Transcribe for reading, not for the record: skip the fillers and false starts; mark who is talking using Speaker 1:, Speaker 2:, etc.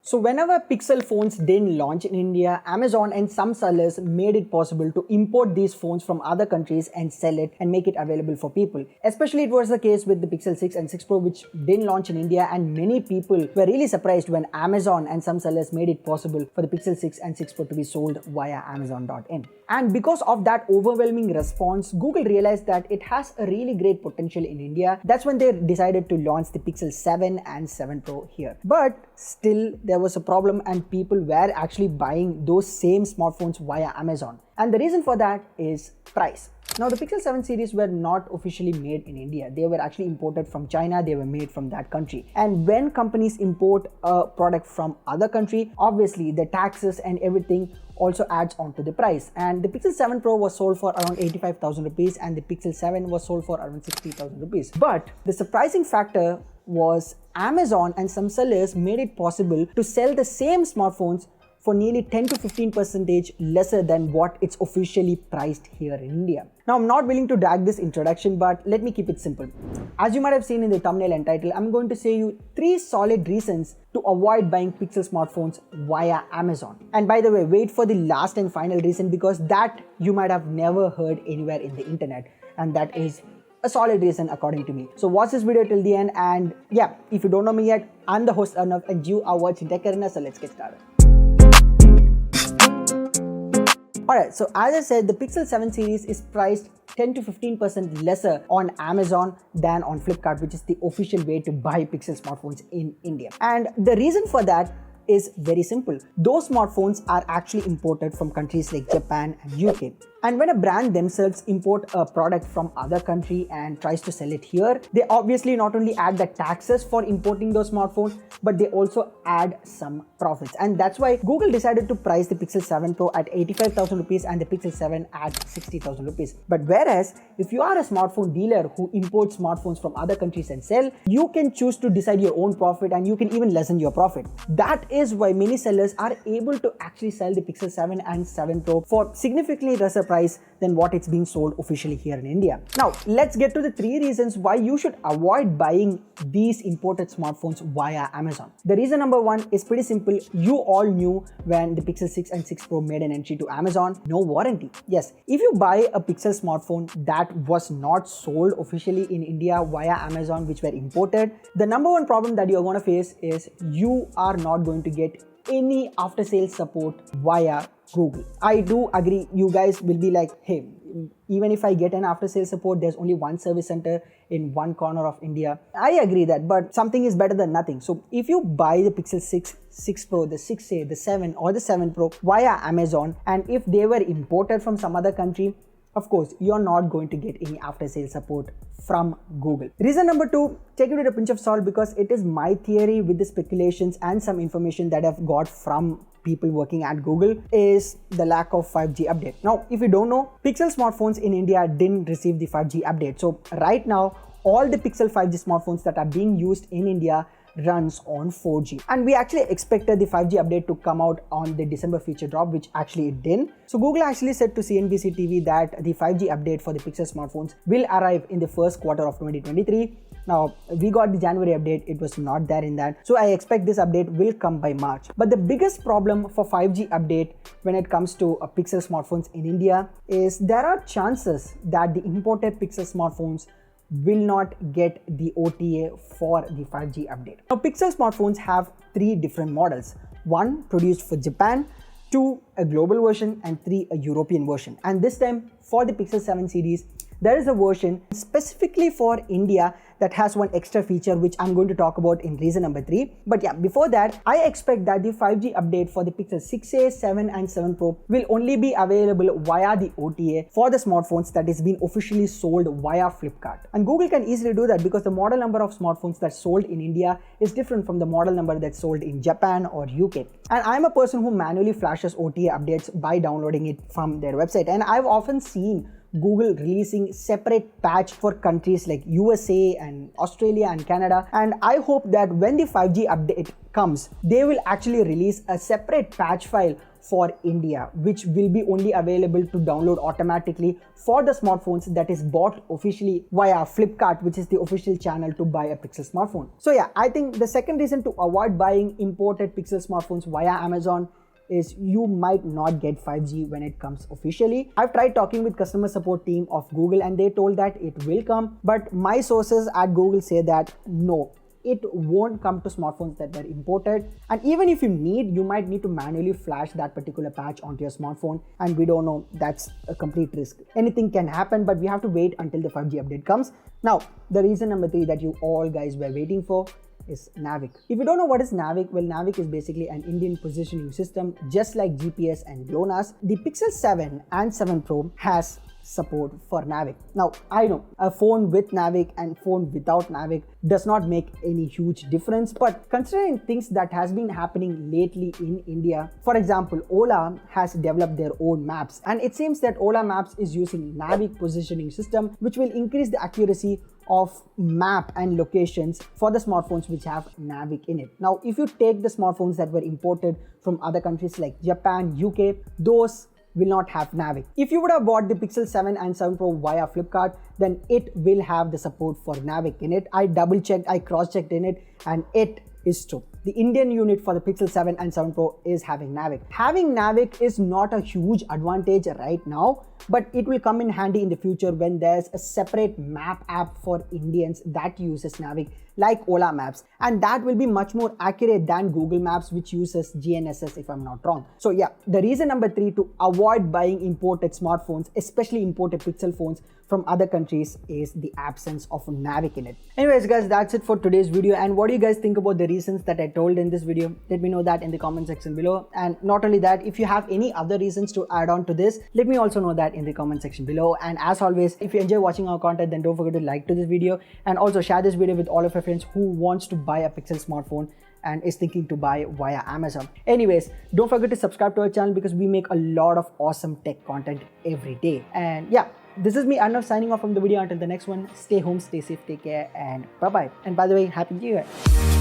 Speaker 1: So whenever Pixel phones didn't launch in India, Amazon and some sellers made it possible to import these phones from other countries and sell it and make it available for people. Especially it was the case with the Pixel 6 and 6 Pro, which didn't launch in India, and many people were really surprised when Amazon and some sellers made it possible for the Pixel 6 and 6 Pro to be sold via Amazon.in. And because of that overwhelming response, Google realized that it has a really great potential in India. That's when they decided to launch the Pixel 7 and 7 Pro here. But still, there was a problem and people were actually buying those same smartphones via Amazon. And the reason for that is price. Now, the Pixel 7 series were not officially made in India. They were actually imported from China. They were made from that country. And when companies import a product from other country, obviously the taxes and everything also adds on to the price. And the Pixel 7 Pro was sold for around 85,000 rupees and the Pixel 7 was sold for around 60,000 rupees. But the surprising factor was Amazon and some sellers made it possible to sell the same smartphones for nearly 10 to 15% lesser than what it's officially priced here in India. Now, I'm not willing to drag this introduction, but let me keep it simple. As you might have seen in the thumbnail and title, I'm going to say you 3 solid reasons to avoid buying Pixel smartphones via Amazon. And by the way, wait for the last and final reason, because that you might have never heard anywhere in the internet, and that is a solid reason according to me. So watch this video till the end, and yeah, if you don't know me yet, I'm the host Arnav and you are watching Tech Arena, so let's get started. Alright, so as I said, the Pixel 7 series is priced 10 to 15% lesser on Amazon than on Flipkart, which is the official way to buy Pixel smartphones in India. And the reason for that is very simple. Those smartphones are actually imported from countries like Japan and UK. And when a brand themselves import a product from other country and tries to sell it here, they obviously not only add the taxes for importing those smartphones, but they also add some profits. And that's why Google decided to price the Pixel 7 Pro at 85,000 rupees and the Pixel 7 at 60,000 rupees. But whereas if you are a smartphone dealer who imports smartphones from other countries and sell, you can choose to decide your own profit and you can even lessen your profit. That is why many sellers are able to actually sell the Pixel 7 and 7 Pro for significantly lesser price than what it's being sold officially here in India. Now, let's get to the 3 reasons why you should avoid buying these imported smartphones via Amazon. The reason number 1 is pretty simple. You all knew when the Pixel 6 and 6 Pro made an entry to Amazon, no warranty. Yes, if you buy a Pixel smartphone that was not sold officially in India via Amazon, which were imported, the number 1 problem that you're going to face is you are not going to get any after sales support via Google. I do agree, you guys will be like, hey, even if I get an after sales support, there's only one service center in one corner of India. I agree that, but something is better than nothing. So if you buy the Pixel 6, 6 Pro, the 6a, the 7 or the 7 Pro via Amazon, and if they were imported from some other country, of course, you're not going to get any after sales support from Google. Reason number 2, take it with a pinch of salt, because it is my theory with the speculations and some information that I've got from people working at Google, is the lack of 5G update. Now, if you don't know, Pixel smartphones in India didn't receive the 5G update. So right now, all the Pixel 5G smartphones that are being used in India runs on 4G, and we actually expected the 5G update to come out on the December feature drop, which actually it didn't. So Google actually said to CNBC TV that the 5G update for the Pixel smartphones will arrive in the first quarter of 2023. Now, we got the January update, it was not there in that. So I expect this update will come by March. But the biggest problem for 5G update when it comes to Pixel smartphones in India is there are chances that the imported Pixel smartphones will not get the OTA for the 5G update. Now, Pixel smartphones have 3 different models. 1 produced for Japan, 2 a global version, and 3 a European version. And this time for the Pixel 7 series, there is a version specifically for India that has one extra feature, which I'm going to talk about in reason number 3. But yeah, before that, I expect that the 5G update for the Pixel 6a, 7 and 7 Pro will only be available via the OTA for the smartphones that is being officially sold via Flipkart. And Google can easily do that because the model number of smartphones that's sold in India is different from the model number that's sold in Japan or UK. And I'm a person who manually flashes OTA updates by downloading it from their website. And I've often seen Google releasing separate patch for countries like USA and Australia and Canada, and I hope that when the 5G update comes, they will actually release a separate patch file for India, which will be only available to download automatically for the smartphones that is bought officially via Flipkart, which is the official channel to buy a Pixel smartphone. So yeah, I think the second reason to avoid buying imported Pixel smartphones via Amazon is you might not get 5G when it comes officially. I've tried talking with customer support team of Google and they told that it will come, but my sources at Google say that no, it won't come to smartphones that were imported. And even if you might need to manually flash that particular patch onto your smartphone, and we don't know, that's a complete risk. Anything can happen, but we have to wait until the 5G update comes. Now, the reason number 3 that you all guys were waiting for is NAVIC. If you don't know what is NAVIC, well, NAVIC is basically an Indian positioning system, just like GPS and GLONASS. The Pixel 7 and 7 Pro has support for NAVIC. Now, I know a phone with NAVIC and phone without NAVIC does not make any huge difference, but considering things that has been happening lately in India, for example, Ola has developed their own maps, and it seems that Ola Maps is using NAVIC positioning system, which will increase the accuracy of map and locations for the smartphones which have NAVIC in it. Now, if you take the smartphones that were imported from other countries like Japan, UK, those will not have NAVIC. If you would have bought the Pixel 7 and 7 Pro via Flipkart, then it will have the support for NAVIC in it. I double checked, I cross checked in it, and it is true. The Indian unit for the Pixel 7 and 7 Pro is having NAVIC. Having NAVIC is not a huge advantage right now, but it will come in handy in the future when there's a separate map app for Indians that uses NAVIC, like Ola Maps, and that will be much more accurate than Google Maps, which uses GNSS if I'm not wrong. So yeah, the reason number 3 to avoid buying imported smartphones, especially imported Pixel phones from other countries, is the absence of NAVIC in it. Anyways guys, that's it for today's video, and what do you guys think about the reasons that I told in this video? Let me know that in the comment section below. And not only that, if you have any other reasons to add on to this, let me also know that in the comment section below. And as always, if you enjoy watching our content, then don't forget to like to this video and also share this video with all of your friends who wants to buy a Pixel smartphone and is thinking to buy via Amazon. Anyways, don't forget to subscribe to our channel because we make a lot of awesome tech content every day. And yeah, this is me, Arnav, signing off from the video. Until the next one, stay home, stay safe, take care, and bye-bye. And by the way, Happy New Year.